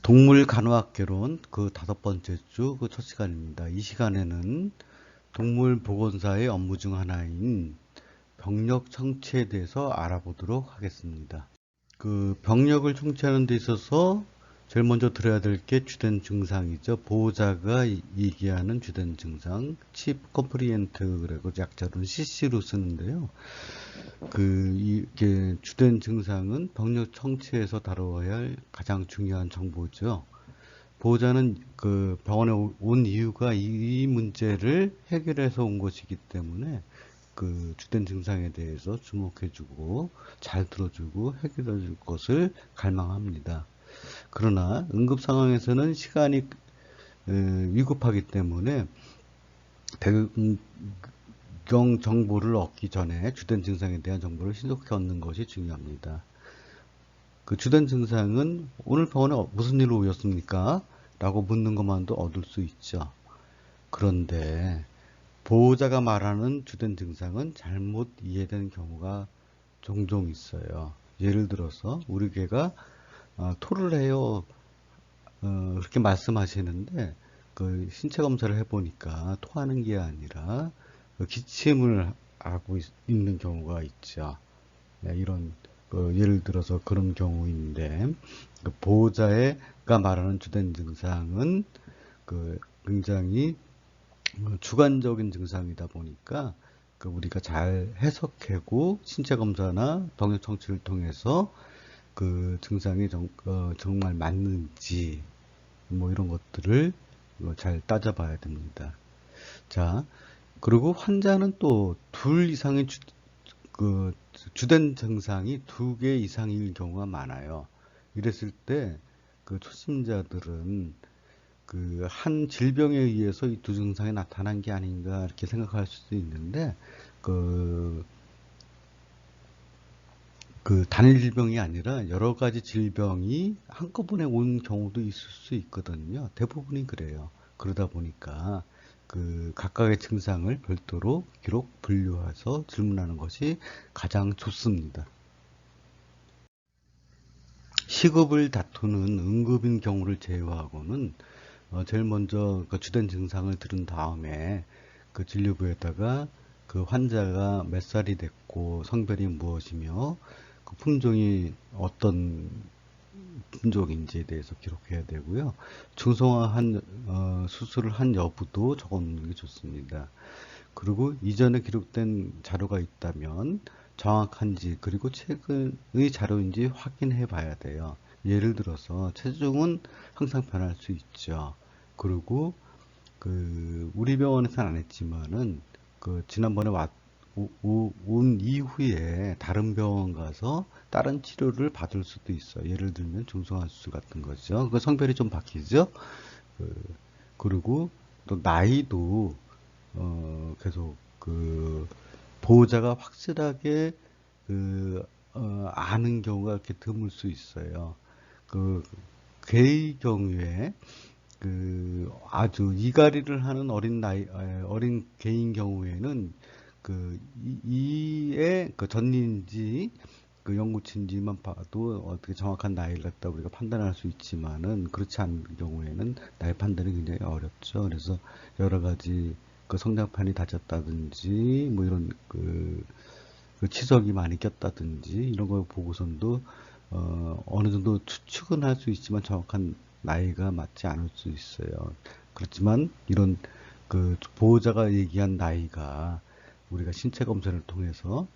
동물 간호학개론 그 5번째 주 그 첫 시간입니다. 이 시간에는 동물 보건사의 업무 중 하나인 병력 청취에 대해서 알아보도록 하겠습니다. 그 병력을 청취하는 데 있어서 제일 먼저 들어야 될 게 주된 증상이죠. 보호자가 얘기하는 주된 증상, Chief Complaint 그리고 약자로는 CC로 쓰는데요. 이게 주된 증상은 병력 청취에서 다뤄야 할 가장 중요한 정보죠. 보호자는 그 병원에 온 이유가 이 문제를 해결해서 온 것이기 때문에 그 주된 증상에 대해서 주목해주고 잘 들어주고 해결해줄 것을 갈망합니다. 그러나 응급 상황에서는 시간이 위급하기 때문에 배경 정보를 얻기 전에 주된 증상에 대한 정보를 신속히 얻는 것이 중요합니다. 그 주된 증상은 오늘 병원에 무슨 일로 오셨습니까? 라고 묻는 것만도 얻을 수 있죠. 그런데 보호자가 말하는 주된 증상은 잘못 이해된 경우가 종종 있어요. 예를 들어서 우리 개가 토를 해요. 그렇게 말씀하시는데 그 신체 검사를 해보니까 토하는 게 아니라 기침을 하고 있는 경우가 있죠. 네, 이런 예를 들어서 그런 경우인데 그 보호자가 말하는 주된 증상은 굉장히 주관적인 증상이다 보니까 우리가 잘 해석하고 신체 검사나 병력 청취를 통해서 그 증상이 정말 맞는지 뭐 이런 것들을 잘 따져봐야 됩니다. 자, 그리고 환자는 또 둘 이상의 주된 증상이 2개 이상일 경우가 많아요. 이랬을 때 그 초심자들은 그 한 질병에 의해서 이 두 증상이 나타난 게 아닌가 이렇게 생각할 수도 있는데 그 단일 질병이 아니라 여러 가지 질병이 한꺼번에 온 경우도 있을 수 있거든요. 대부분이 그래요. 그러다 보니까 그 각각의 증상을 별도로 기록 분류해서 질문하는 것이 가장 좋습니다. 시급을 다투는 응급인 경우를 제외하고는 제일 먼저 그 주된 증상을 들은 다음에 그 진료부에다가 그 환자가 몇 살이 됐고 성별이 무엇이며 그 품종이 어떤 품종인지에 대해서 기록해야 되고요. 중성화한 수술을 한 여부도 적어놓는 게 좋습니다. 그리고 이전에 기록된 자료가 있다면 정확한지 그리고 최근의 자료인지 확인해 봐야 돼요. 예를 들어서 체중은 항상 변할 수 있죠. 그리고 우리 병원에서는 안 했지만은 지난번에 온 이후에 다른 병원 가서 다른 치료를 받을 수도 있어요. 예를 들면 중성화 수술 같은 거죠. 그 성별이 좀 바뀌죠. 그리고 또 나이도 계속 보호자가 확실하게 아는 경우가 이렇게 드물 수 있어요. 개의 경우에 아주 이갈이를 하는 어린 개인 경우에는 이의 전인지 영구치인지만 봐도 어떻게 정확한 나이를 갖다 우리가 판단할 수 있지만은 그렇지 않은 경우에는 나이 판단이 굉장히 어렵죠. 그래서 여러 가지 성장판이 다쳤다든지 뭐 이런 치석이 많이 꼈다든지 이런 걸 보고선도 어느 정도 추측은 할 수 있지만 정확한 나이가 맞지 않을 수 있어요. 그렇지만 이런 보호자가 얘기한 나이가 우리가 신체 검사를 통해서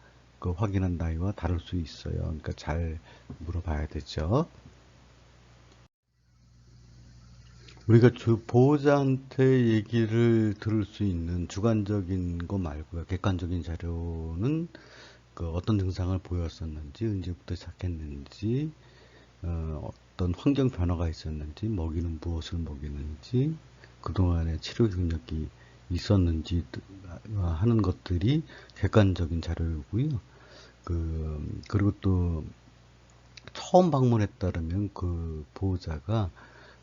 확인한 나이와 다를 수 있어요. 그러니까 잘 물어봐야 되죠. 우리가 보호자한테 얘기를 들을 수 있는 주관적인 거 말고요. 객관적인 자료는 어떤 증상을 보였었는지, 언제부터 시작했는지, 어떤 환경 변화가 있었는지, 먹이는 무엇을 먹이는지, 그동안의 치료 경력이 있었는지 하는 것들이 객관적인 자료이고요. 그리고 또 처음 방문했다면 그 보호자가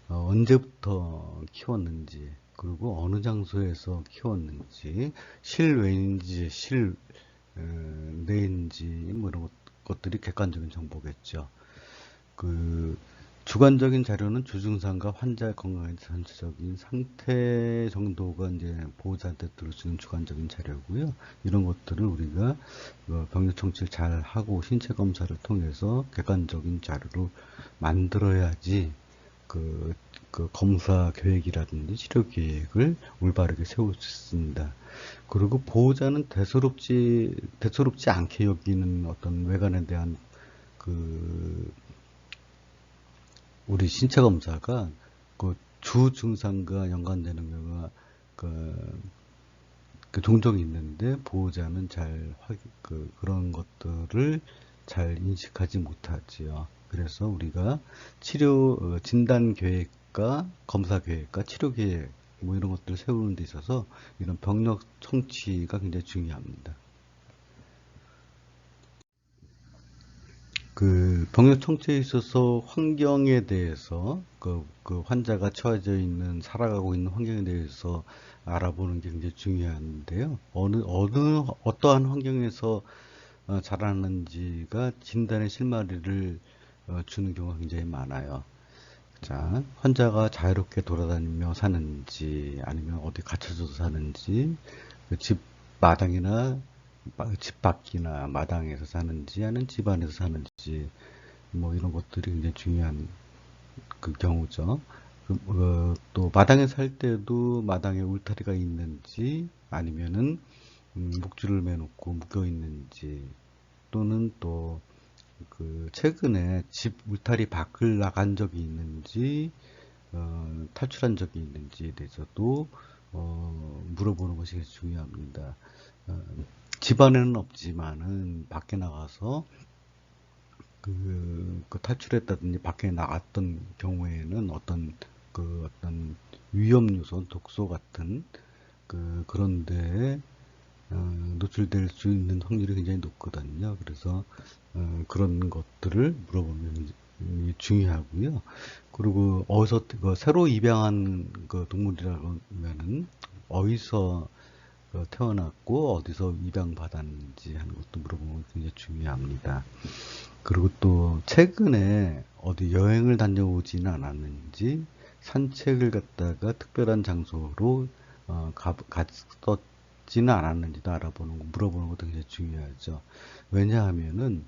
언제부터 키웠는지, 그리고 어느 장소에서 키웠는지, 실외인지 실내인지 뭐 이런 것들이 객관적인 정보겠죠. 주관적인 자료는 주증상과 환자의 건강의 전체적인 상태 정도가 이제 보호자한테 들을 수 있는 주관적인 자료고요. 이런 것들을 우리가 병력 청취를 잘 하고 신체 검사를 통해서 객관적인 자료로 만들어야지 그 검사 계획이라든지 치료 계획을 올바르게 세울 수 있습니다. 그리고 보호자는 대수롭지 않게 여기는 어떤 외관에 대한 그 우리 신체 검사가 그 주 증상과 연관되는 경우가 그, 그 종종 있는데 보호자는 그런 것들을 잘 인식하지 못하지요. 그래서 우리가 진단 계획과 검사 계획과 치료 계획 뭐 이런 것들을 세우는 데 있어서 이런 병력 청취가 굉장히 중요합니다. 그 병력 청취에 있어서 환경에 대해서 그 환자가 처해져 있는 살아가고 있는 환경에 대해서 알아보는 게 굉장히 중요한데요. 어떠한 환경에서 자라는지가 진단의 실마리를 주는 경우가 굉장히 많아요. 자, 환자가 자유롭게 돌아다니며 사는지 아니면 어디 갇혀져서 사는지 집 마당이나 집 밖이나 마당에서 사는지 아니면 집 안에서 사는지 뭐 이런 것들이 굉장히 중요한 그 경우죠. 또 마당에 살 때도 마당에 울타리가 있는지 아니면은 목줄을 매놓고 묶여 있는지 또는 또 최근에 집 울타리 밖을 나간 적이 있는지 탈출한 적이 있는지에 대해서도 물어보는 것이 중요합니다. 어, 집안에는 없지만은 밖에 나가서 탈출했다든지 밖에 나갔던 경우에는 어떤 위험 요소, 독소 같은 그런 데에 노출될 수 있는 확률이 굉장히 높거든요. 그래서 그런 것들을 물어보면 중요하고요. 그리고 어디서 새로 입양한 동물이라면은 어디서 태어났고 어디서 입양받았는지 하는 것도 물어보면 굉장히 중요합니다. 그리고 또 최근에 어디 여행을 다녀오지는 않았는지 산책을 갔다가 특별한 장소로 갔었지는 않았는지도 물어보는 것도 굉장히 중요하죠. 왜냐하면은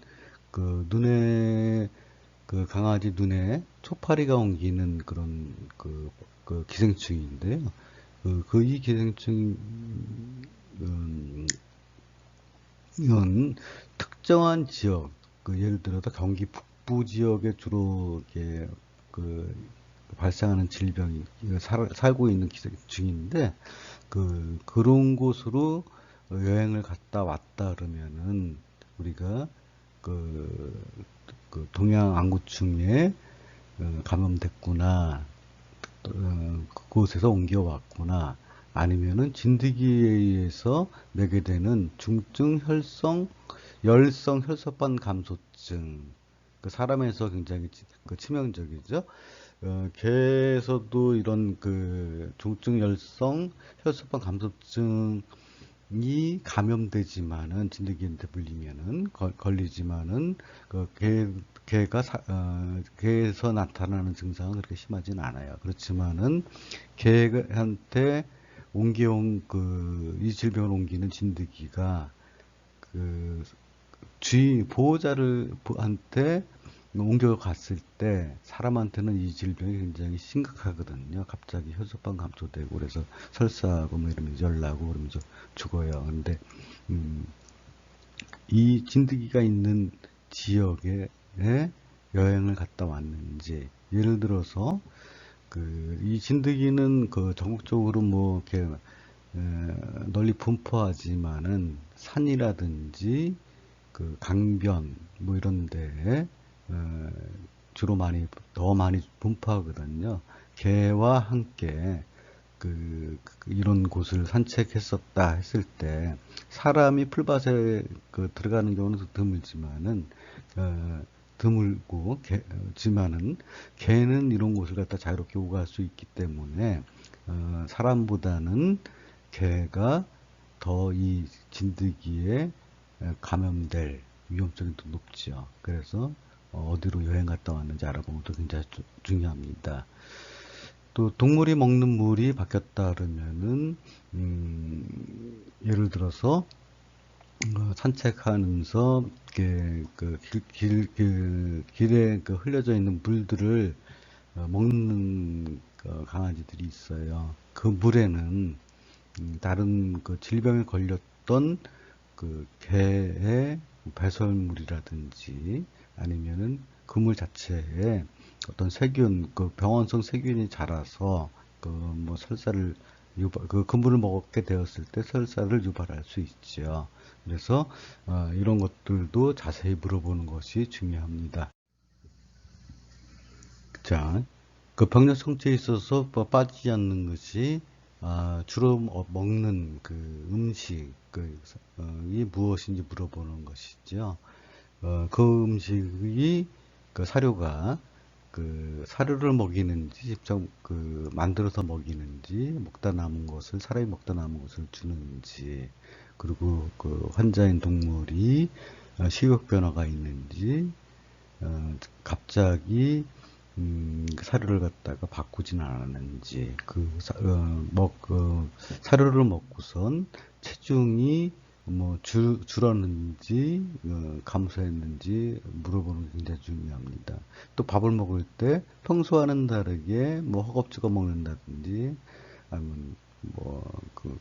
강아지 눈에 초파리가 옮기는 그런 기생충인데요. 이 기생충 이건 특정한 지역, 예를 들어서 경기 북부 지역에 주로 이렇게 그 발생하는 질병이 살고 있는 기생충인데 그런 곳으로 여행을 갔다 왔다 그러면은 우리가 그, 동양 안구충에 감염됐구나, 그곳에서 옮겨왔구나, 아니면은 진드기에 의해서 내게 되는 열성 혈소판 감소증, 사람에서 굉장히 치명적이죠. 개에서도 이런 중증 열성 혈소판 감소증이 감염되지만은 진드기한테 물리면은 걸리지만은 개에서 나타나는 증상은 그렇게 심하진 않아요. 그렇지만은 개한테 옮겨온 이 질병을 옮기는 진드기가 그 보호자한테 옮겨갔을 때 사람한테는 이 질병이 굉장히 심각하거든요. 갑자기 혈소판 감소되고 그래서 설사하고 뭐 이러면서 열나고 그러면서 죽어요. 근데 이 진드기가 있는 지역에 여행을 갔다 왔는지, 예를 들어서 이 진드기는 전국적으로 뭐 이렇게 널리 분포하지만은 산이라든지 강변 뭐 이런 데에 주로 더 많이 분포하거든요. 개와 함께 이런 곳을 산책했었다 했을 때 사람이 풀밭에 들어가는 경우는 드물지만은 지만은 개는 이런 곳을 갖다 자유롭게 오갈 수 있기 때문에 사람보다는 개가 더 이 진드기에 감염될 위험성이 더 높죠. 그래서 어디로 여행 갔다 왔는지 알아보는 것도 굉장히 중요합니다. 또 동물이 먹는 물이 바뀌었다 그러면은 예를 들어서 산책하면서 길에 흘려져 있는 물들을 먹는 강아지들이 있어요. 그 물에는 다른 질병에 걸렸던 개의 배설물이라든지 아니면은 그 물 자체에 어떤 세균, 병원성 세균이 자라서 뭐 설사를 그 물을 먹게 되었을 때 설사를 유발할 수 있죠. 그래서 이런 것들도 자세히 물어보는 것이 중요합니다. 자, 병력 성체에 있어서 빠지지 않는 것이 주로 먹는 음식이 무엇인지 물어보는 것이죠. 그 음식이 사료가 사료를 먹이는지 직접 만들어서 먹이는지 먹다 남은 것을 사람이 먹다 남은 것을 주는지 그리고 환자인 동물이 식욕 변화가 있는지 갑자기 사료를 갖다가 바꾸진 않았는지 사료를 먹고선 체중이 뭐 줄었는지 감소했는지 물어보는 게 굉장히 중요합니다. 또 밥을 먹을 때 평소와는 다르게 뭐 허겁지겁 먹는다든지 아니면 뭐그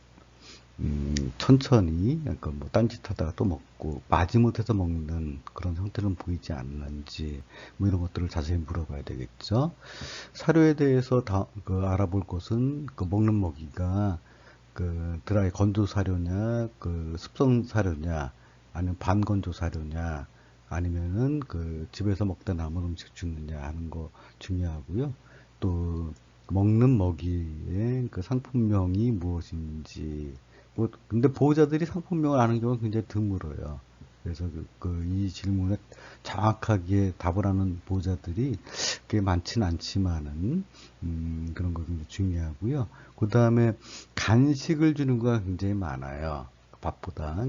천천히, 약간 뭐 딴짓하다가 또 먹고, 마지못해서 먹는 그런 형태는 보이지 않는지, 뭐 이런 것들을 자세히 물어봐야 되겠죠. 사료에 대해서 알아볼 것은 먹는 먹이가 드라이 건조 사료냐, 습성 사료냐, 아니면 반건조 사료냐, 아니면은 집에서 먹다 남은 음식 주느냐 하는 거 중요하고요. 또 먹는 먹이의 상품명이 무엇인지, 근데 보호자들이 상품명을 아는 경우가 굉장히 드물어요. 그래서 이 질문에 정확하게 답을 하는 보호자들이 꽤 많지는 않지만은, 그런 거 굉장히 중요하고요. 그 다음에 간식을 주는 거가 굉장히 많아요. 밥보다.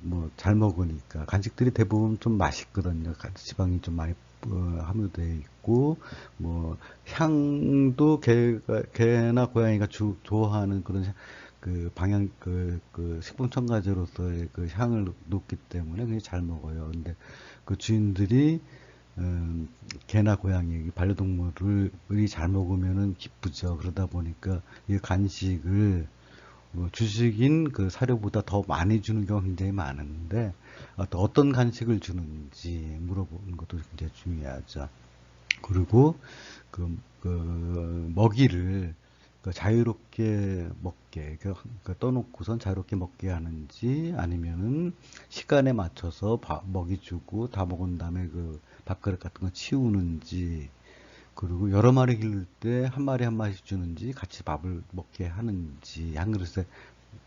뭐, 잘 먹으니까. 간식들이 대부분 좀 맛있거든요. 지방이 좀 많이 함유되어 있고, 뭐, 향도 개나 고양이가 좋아하는 그런 식품 첨가제로서의 향을 놓기 때문에 굉장히 잘 먹어요. 근데 주인들이 개나 고양이, 반려동물이 잘 먹으면은 기쁘죠. 그러다 보니까 이 간식을 주식인 사료보다 더 많이 주는 경우가 굉장히 많은데, 또 어떤 간식을 주는지 물어보는 것도 굉장히 중요하죠. 그리고 먹이를 자유롭게 먹게, 떠놓고선 자유롭게 먹게 하는지, 아니면은 시간에 맞춰서 먹이 주고 다 먹은 다음에 밥그릇 같은 거 치우는지, 그리고 여러 마리 기를 때 한 마리 한 마리씩 주는지 같이 밥을 먹게 하는지, 한 그릇에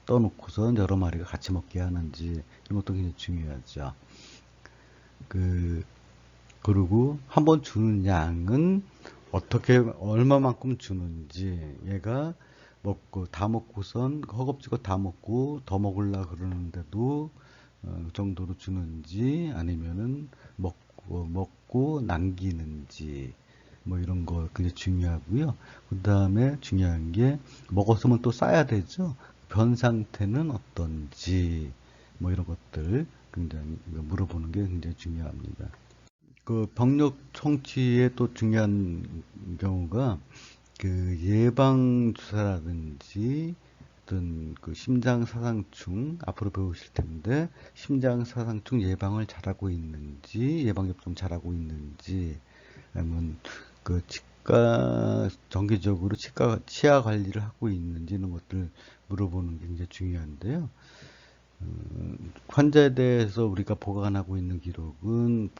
떠놓고선 여러 마리가 같이 먹게 하는지, 이런 것도 굉장히 중요하죠. 그리고 한 번 주는 양은 어떻게 얼마만큼 주는지, 얘가 다 먹고선 허겁지겁 다 먹고 더 먹으려 그러는데도 그 정도로 주는지, 아니면은 먹고 남기는지, 뭐 이런 거 굉장히 중요하고요. 그 다음에 중요한 게 먹었으면 또 싸야 되죠. 변 상태는 어떤지, 뭐 이런 것들 굉장히 물어보는 게 굉장히 중요합니다. 병력 청취의 또 중요한 경우가 예방 주사라든지 어떤 심장 사상충 앞으로 배우실 텐데, 심장 사상충 예방을 잘하고 있는지, 예방 접종 잘하고 있는지, 아니면 정기적으로 치아 관리를 하고 있는지, 이런 것들 물어보는 게 굉장히 중요한데요. 환자에 대해서 우리가 보관하고 있는 기록은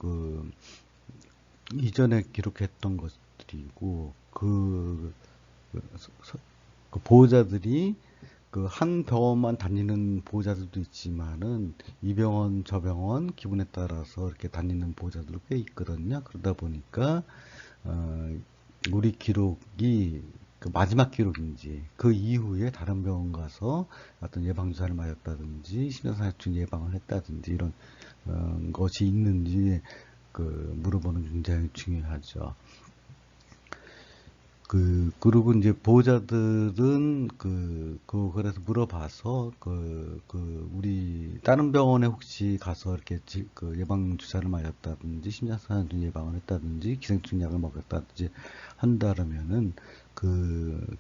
이전에 기록했던 것들이고, 보호자들이 한 병원만 다니는 보호자들도 있지만은 이 병원 저 병원 기분에 따라서 이렇게 다니는 보호자들도 꽤 있거든요. 그러다 보니까 우리 기록이 마지막 기록인지, 그 이후에 다른 병원 가서 어떤 예방주사를 맞았다든지 심장사상충 예방을 했다든지 이런 것이 있는지, 물어보는 게 굉장히 중요하죠. 그리고 이제 보호자들은 그래서 물어봐서, 우리 다른 병원에 혹시 가서 이렇게 예방 주사를 맞았다든지, 심장사상도 예방을 했다든지, 기생충 약을 먹었다든지 한다면은, 그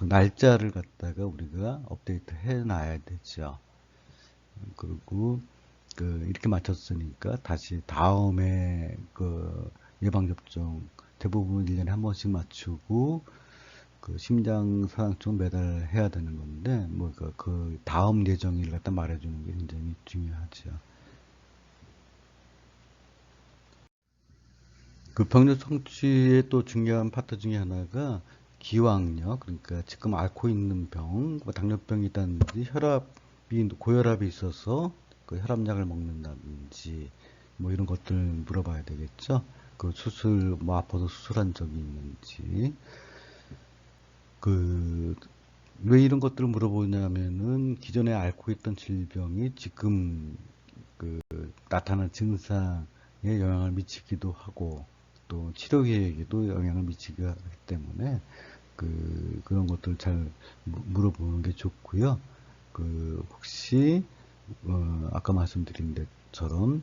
날짜를 갖다가 우리가 업데이트 해 놔야 되죠. 그리고, 이렇게 맞췄으니까 다시 다음에 예방접종 대부분 1년에 한 번씩 맞추고 심장사상충 매달 해야 되는 건데 그 다음 예정일을 갖다 말해주는 게 굉장히 중요하죠. 그 병력 성취의 또 중요한 파트 중에 하나가 기왕력, 그러니까 지금 앓고 있는 병, 뭐 당뇨병이라든지 고혈압이 있어서 그 혈압약을 먹는다든지 뭐 이런 것들 물어봐야 되겠죠. 그 수술 뭐 아파서 수술한 적이 있는지, 그 왜 이런 것들을 물어보냐면은 기존에 앓고 있던 질병이 지금 나타난 증상에 영향을 미치기도 하고 또 치료 계획에도 영향을 미치기도 하기 때문에 그런 것들 잘 물어보는 게 좋고요. 혹시 아까 말씀드린 것처럼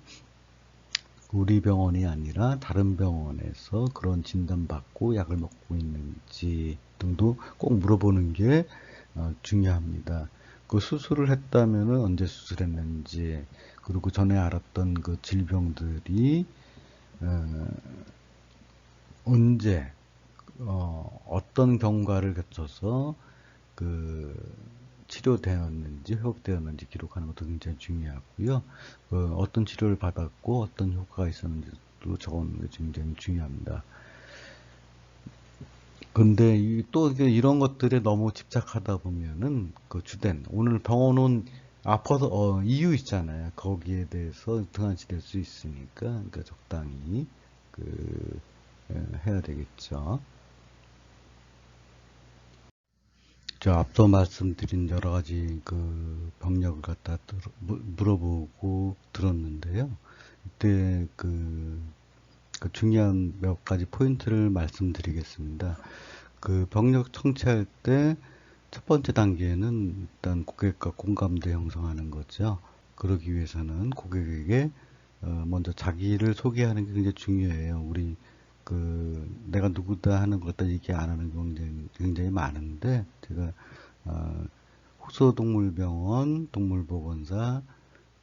우리 병원이 아니라 다른 병원에서 그런 진단받고 약을 먹고 있는지 등도 꼭 물어보는 게 중요합니다. 그 수술을 했다면은 언제 수술했는지, 그리고 전에 알았던 그 질병들이 어, 언제 어떤 경과를 거쳐서 그 치료되었는지 회복되었는지 기록하는 것도 굉장히 중요하고요. 어떤 치료를 받았고 어떤 효과가 있었는지도 적어놓는 게 굉장히 중요합니다. 근데 또 이런 것들에 너무 집착하다 보면은 그 주된 오늘 병원 온 아파서 이유 있잖아요. 거기에 대해서 등한시될 수 있으니까 그러니까 적당히 그 해야 되겠죠. 저 앞서 말씀드린 여러 가지 병력을 갖다 물어보고 들었는데요. 이때 그 중요한 몇 가지 포인트를 말씀드리겠습니다. 그 병력 청취할 때 첫 번째 단계는 일단 고객과 공감대 형성하는 거죠. 그러기 위해서는 고객에게 먼저 자기를 소개하는 게 굉장히 중요해요. 내가 누구다 하는 걸 갖다 얘기 안 하는 경우가 굉장히 많은데, 제가, 호소동물병원, 동물보건사,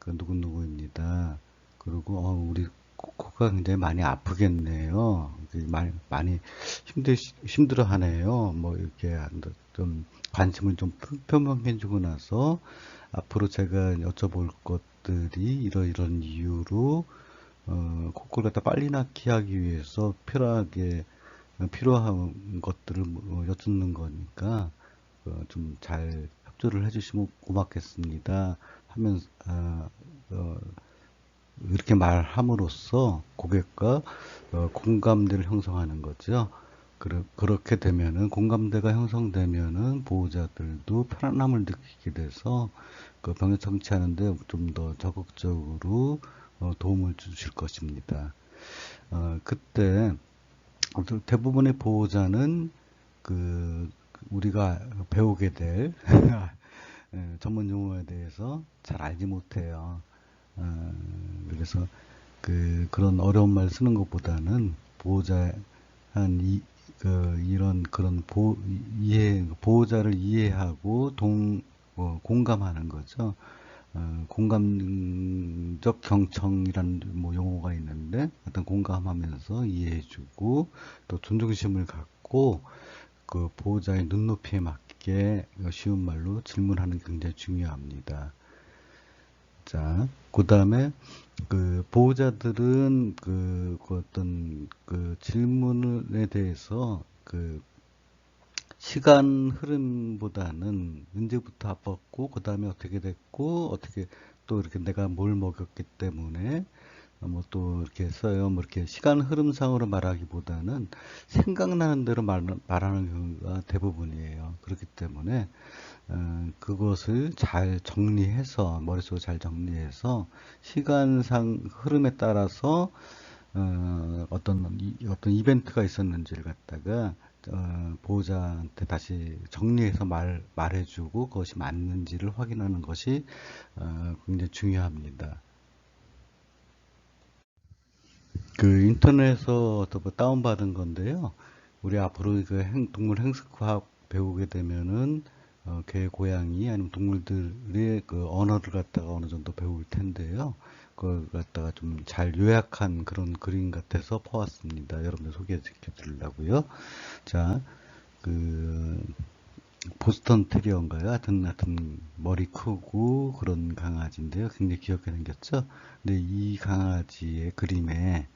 누구누구입니다. 그리고, 우리 코가 굉장히 많이 아프겠네요. 많이 힘들어 하네요. 뭐, 이렇게 좀 관심을 좀 표명해주고 나서, 앞으로 제가 여쭤볼 것들이 이런 이유로 코골 갖다 빨리 낫게 하기 위해서 필요한 것들을 여쭙는 거니까 좀 잘 협조를 해주시면 고맙겠습니다 하면서 이렇게 말함으로써 고객과 공감대를 형성하는 거죠. 그렇게 되면은 공감대가 형성되면은 보호자들도 편안함을 느끼게 돼서 병역 청취하는데 좀 더 적극적으로 도움을 주실 것입니다. 그때 대부분의 보호자는 우리가 배우게 될 전문 용어에 대해서 잘 알지 못해요. 그래서 그런 어려운 말 쓰는 것보다는 보호자 한 이런 그런 보호자를 이해하고 공감하는 거죠. 공감적 경청이라는 뭐 용어가 있는데, 어떤 공감하면서 이해해주고 또 존중심을 갖고 그 보호자의 눈높이에 맞게 쉬운 말로 질문하는 게 굉장히 중요합니다. 자, 그 다음에 보호자들은 어떤 질문에 대해서 시간 흐름보다는 언제부터 아팠고 그 다음에 어떻게 됐고 어떻게 또 이렇게 내가 뭘 먹였기 때문에 뭐 또 이렇게 써요. 뭐 이렇게 시간 흐름상으로 말하기보다는 생각나는 대로 말하는 경우가 대부분이에요. 그렇기 때문에 그것을 잘 정리해서 머릿속에 잘 정리해서 시간상 흐름에 따라서 어떤 이벤트가 있었는지를 갖다가 보호자한테 다시 정리해서 말해주고 그것이 맞는지를 확인하는 것이 굉장히 중요합니다. 그 인터넷에서 뭐 다운받은 건데요. 우리 앞으로 그 동물 행스과학 배우게 되면은 개, 고양이 아니면 동물들의 그 언어를 갖다가 어느 정도 배울 텐데요. 그걸 갖다가 좀 잘 요약한 그런 그림 같아서 퍼왔습니다. 여러분들 소개시켜 드리려고요. 자, 그 보스턴 테리어인가요? 하여튼 머리 크고 그런 강아지인데요. 굉장히 귀엽게 생겼죠? 근데 이 강아지의 그림에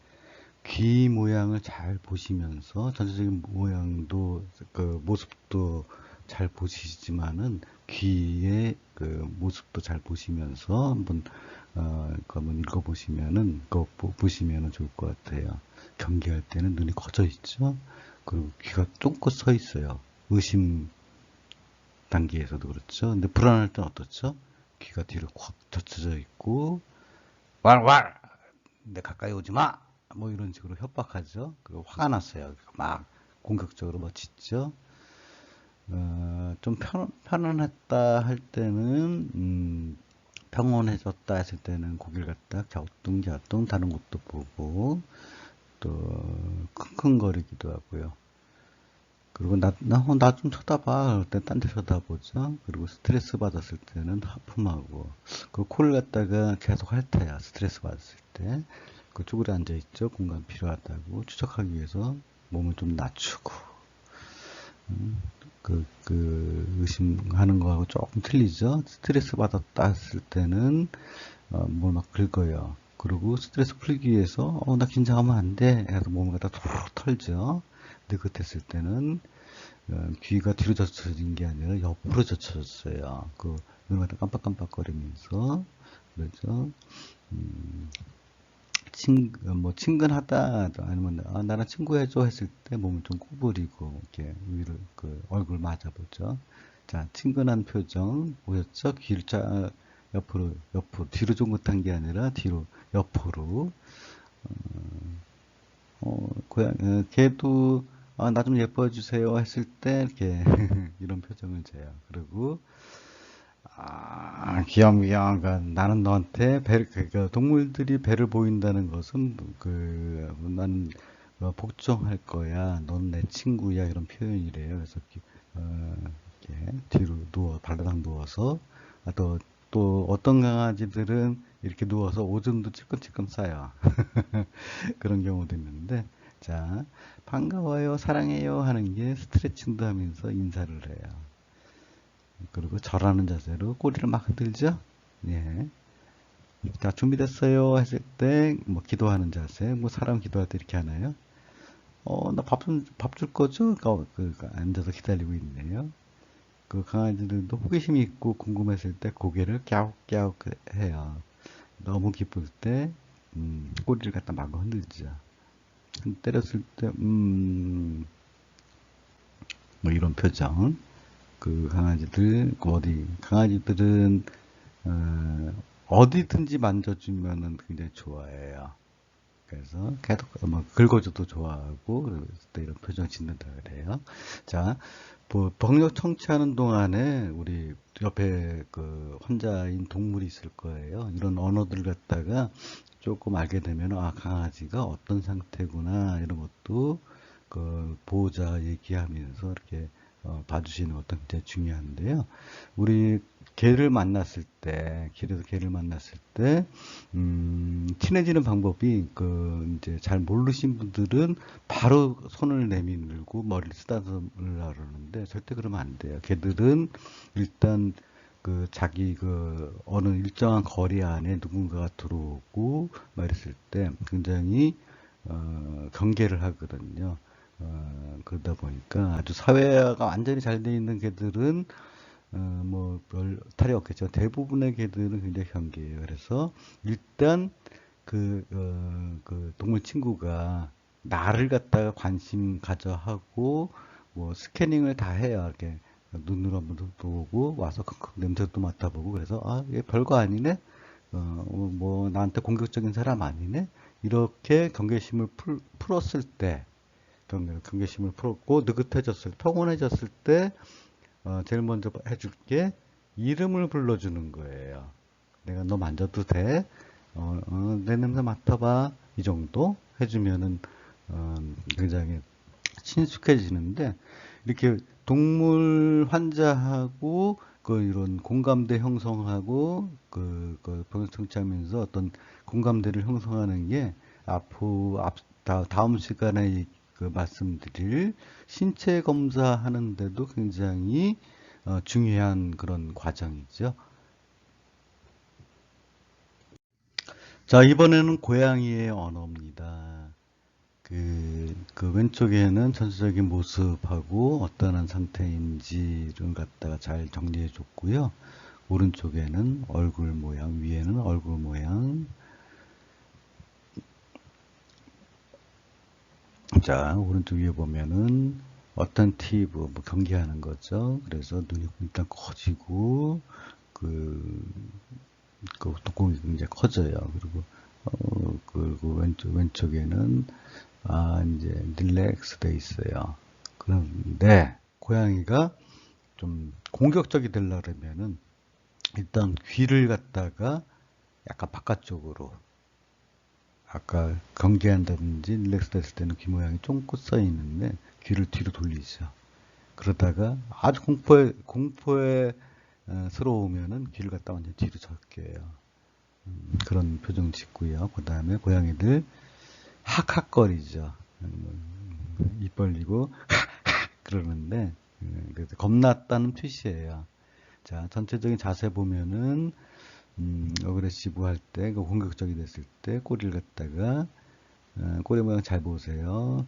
귀 모양을 잘 보시면서 전체적인 모양도 그 모습도 잘 보시지만은 귀의 그 모습도 잘 보시면서 한번 그거 한번 읽어보시면은 그거 보시면은 좋을 것 같아요. 경계할 때는 눈이 커져 있죠. 그리고 귀가 쫑긋 서 있어요. 의심 단계에서도 그렇죠. 근데 불안할 땐 어떻죠? 귀가 뒤로 콱 젖혀져 있고 왈왈 내 가까이 오지 마! 뭐 이런 식으로 협박하죠. 그리고 화가 났어요. 막 공격적으로 뭐 짖죠. 좀 편안했다 할 때는, 평온해졌다 했을 때는 고개를 갖다 갸우뚱갸우뚱 다른 곳도 보고, 또, 킁킁거리기도 하고요. 그리고 나 좀 쳐다봐. 그럴 때 딴 데 쳐다보죠. 그리고 스트레스 받았을 때는 하품하고, 그 코를 갖다가 계속 핥아요. 스트레스 받았을 때. 그 쭈그려 앉아있죠. 공간 필요하다고 추적하기 위해서 몸을 좀 낮추고, 의심하는 거하고 조금 틀리죠. 스트레스 받았다 했을 때는, 뭘 막 긁어요. 그리고 스트레스 풀기 위해서, 나 긴장하면 안 돼. 해서 몸을 갖다 툭 털죠. 느긋했을 때는, 귀가 뒤로 젖혀진 게 아니라 옆으로 젖혀졌어요. 눈을 갖다 깜빡깜빡거리면서, 그러죠. 음, 친근하다, 아니면, 나랑 친구해줘 했을 때 몸을 좀 구부리고, 이렇게 위로, 얼굴 맞아보죠. 자, 친근한 표정, 보였죠? 귀를 옆으로, 뒤로 쫑긋한 게 아니라 뒤로, 옆으로. 걔도, 나 좀 예뻐해 주세요 했을 때, 이렇게, 이런 표정을 줘요. 그리고, 귀염귀염. 나는 너한테 동물들이 배를 보인다는 것은 나는 복종할 거야. 넌 내 친구야. 이런 표현이래요. 그래서 어, 이렇게 뒤로 발라당 누워서 또 어떤 강아지들은 이렇게 누워서 오줌도 찔끔찔끔 싸요. 그런 경우도 있는데, 자, 반가워요, 사랑해요 하는 게 스트레칭도 하면서 인사를 해요. 그리고 절하는 자세로 꼬리를 막 흔들죠. 예. 자, 준비됐어요 했을 때, 뭐, 기도하는 자세, 뭐, 사람 기도할 때 이렇게 하나요? 나 밥 줄 거죠? 앉아서 기다리고 있네요. 그 강아지들도 호기심이 있고 궁금했을 때 고개를 갸웃갸웃 해요. 너무 기쁠 때, 꼬리를 갖다 막 흔들죠. 때렸을 때, 뭐, 이런 표정. 강아지들은 어디든지 만져주면은 굉장히 좋아해요. 그래서 계속 뭐 긁어줘도 좋아하고 그랬을 때 이런 표정 짓는다 그래요. 자, 뭐 병력 청취하는 동안에 우리 옆에 그 환자인 동물이 있을 거예요. 이런 언어들 갖다가 조금 알게 되면 강아지가 어떤 상태구나 이런 것도 보호자 얘기하면서 이렇게 봐주시는 것도 굉장히 중요한데요. 우리 길에서 개를 만났을 때, 친해지는 방법이, 이제 잘 모르신 분들은 바로 손을 내밀고 머리를 쓰다듬으려고 그러는데, 절대 그러면 안 돼요. 개들은 일단, 어느 일정한 거리 안에 누군가가 들어오고, 막 이랬을 때 굉장히, 경계를 하거든요. 그러다 보니까 아주 사회화가 완전히 잘 돼 있는 개들은 뭐 별 탈이 없겠죠. 대부분의 개들은 굉장히 경계해요. 그래서 일단 그 동물 친구가 나를 갖다가 관심 가져 하고 뭐 스캐닝을 다 해요. 이렇게 눈으로 한번 보고 와서 킁킁 냄새도 맡아보고 그래서 얘 별거 아니네. 뭐 나한테 공격적인 사람 아니네. 이렇게 경계심을 풀었을 때, 경계심을 풀었고 느긋해졌을, 평온해졌을 때 제일 먼저 해줄게 이름을 불러주는 거예요. 내가 너 만져도 돼? 내 냄새 맡아봐. 이 정도 해주면은 굉장히 친숙해지는데, 이렇게 동물 환자하고 이런 공감대 형성하고 병역 청취하면서 어떤 공감대를 형성하는 게 다음 시간에 말씀드릴 신체 검사하는데도 굉장히 중요한 그런 과정이죠. 자, 이번에는 고양이의 언어입니다. 그 왼쪽에는 전체적인 모습하고 어떠한 상태인지를 갖다가 잘 정리해 줬고요. 오른쪽에는 얼굴 모양, 위에는 얼굴 모양. 자, 오른쪽 위에 보면은 어텐티브, 뭐 경계하는 거죠. 그래서 눈이 일단 커지고 그 뚜껑이 굉장히 커져요. 그리고 왼쪽에는 이제 릴렉스 돼 있어요. 그런데 고양이가 좀 공격적이 되려면은 일단 귀를 갖다가 약간 바깥쪽으로, 아까 경계한다든지 릴렉스 됐을 때는 귀 모양이 쫑긋 써 있는데 귀를 뒤로 돌리죠. 그러다가 아주 공포에 스러우면은 귀를 갖다 완전 뒤로 적게요. 그런 표정 짓고요. 그 다음에 고양이들 학학거리죠. 입 벌리고 그러는데 그래서 겁났다는 표시예요. 자, 전체적인 자세 보면은 어그레시브 할 때, 공격적이 됐을 때 꼬리를 갖다가 꼬리 모양 잘 보세요.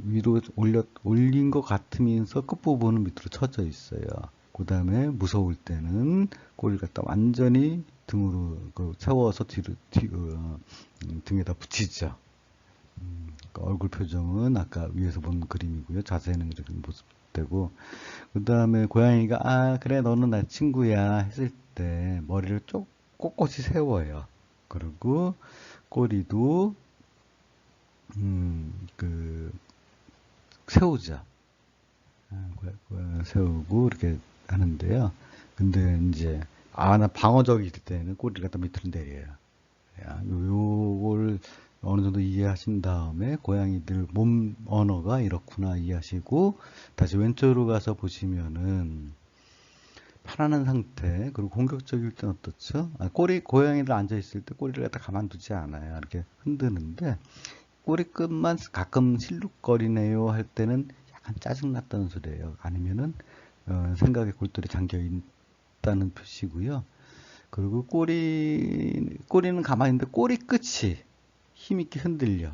위로 올린 것 같으면서 끝부분은 밑으로 쳐져 있어요. 그 다음에 무서울 때는 꼬리를 갖다 완전히 등으로 세워서 등에다 붙이죠. 얼굴 표정은 아까 위에서 본 그림이고요. 자세는 이렇게 모습되고, 그 다음에 고양이가 그래 너는 나 친구야 했을 때 머리를 꼿꼿이 세워요. 그리고 꼬리도 세우죠. 세우고 이렇게 하는데요. 근데 이제 나 방어적일 때는 꼬리를 갖다 밑으로 내려요. 요걸 어느 정도 이해하신 다음에 고양이들 몸 언어가 이렇구나 이해하시고, 다시 왼쪽으로 가서 보시면은 편안한 상태, 그리고 공격적일 땐 어떻죠? 고양이들 앉아있을 때 꼬리를 갖다 가만두지 않아요. 이렇게 흔드는데, 꼬리 끝만 가끔 실룩거리네요 할 때는 약간 짜증났다는 소리예요. 아니면은 생각의 골똘히 잠겨 있다는 표시고요. 그리고 꼬리는 가만히 있는데 꼬리 끝이 힘있게 흔들려.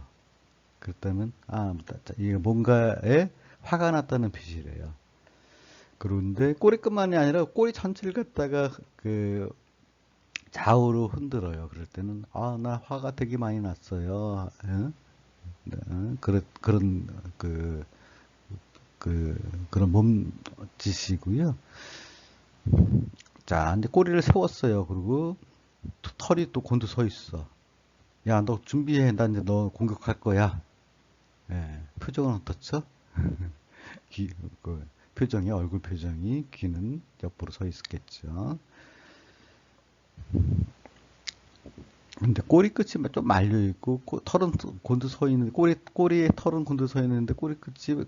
그렇다면 이게 뭔가에 화가 났다는 표시래요. 그런데 꼬리 끝만이 아니라 꼬리 전체를 갖다가 좌우로 흔들어요. 그럴 때는 나 화가 되게 많이 났어요. 그런 몸짓이고요. 자, 이제 꼬리를 세웠어요. 그리고 털이 또 곤두 서 있어. 야, 너 준비해. 나 이제 너 공격할 거야. 표정은 어떻죠? 얼굴 표정이, 귀는 옆으로 서 있었겠죠. 근데 꼬리 끝이 좀 말려 있고 털은 곤두 서 있는, 꼬리에 털은 곤두 서 있는데 꼬리 끝이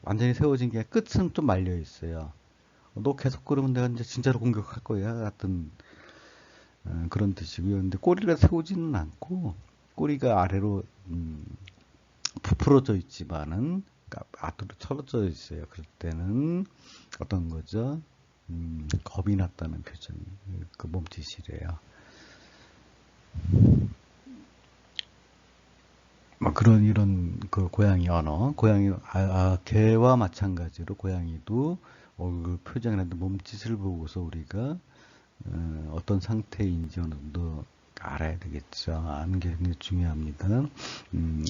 완전히 세워진 게 끝은 좀 말려 있어요. 너 계속 그러면 내가 이제 진짜로 공격할 거야 같은 그런 뜻이고요. 근데 꼬리가 세우지는 않고 꼬리가 아래로 부풀어져 있지만은 앞으로 쳐져 있어요. 그럴 때는 어떤 거죠? 겁이 났다는 표정이 몸짓이래요. 이런 고양이 언어, 개와 마찬가지로 고양이도 얼굴 표정이라든지 몸짓을 보고서 우리가 어떤 상태인지 어느 정도 알아야 되겠죠. 아는 게 굉장히 중요합니다.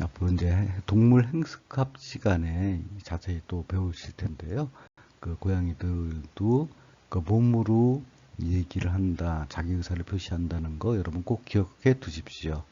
앞으로 이제 동물 행습학 시간에 자세히 또 배우실 텐데요. 고양이들도 몸으로 얘기를 한다, 자기 의사를 표시한다는 거 여러분 꼭 기억해 두십시오.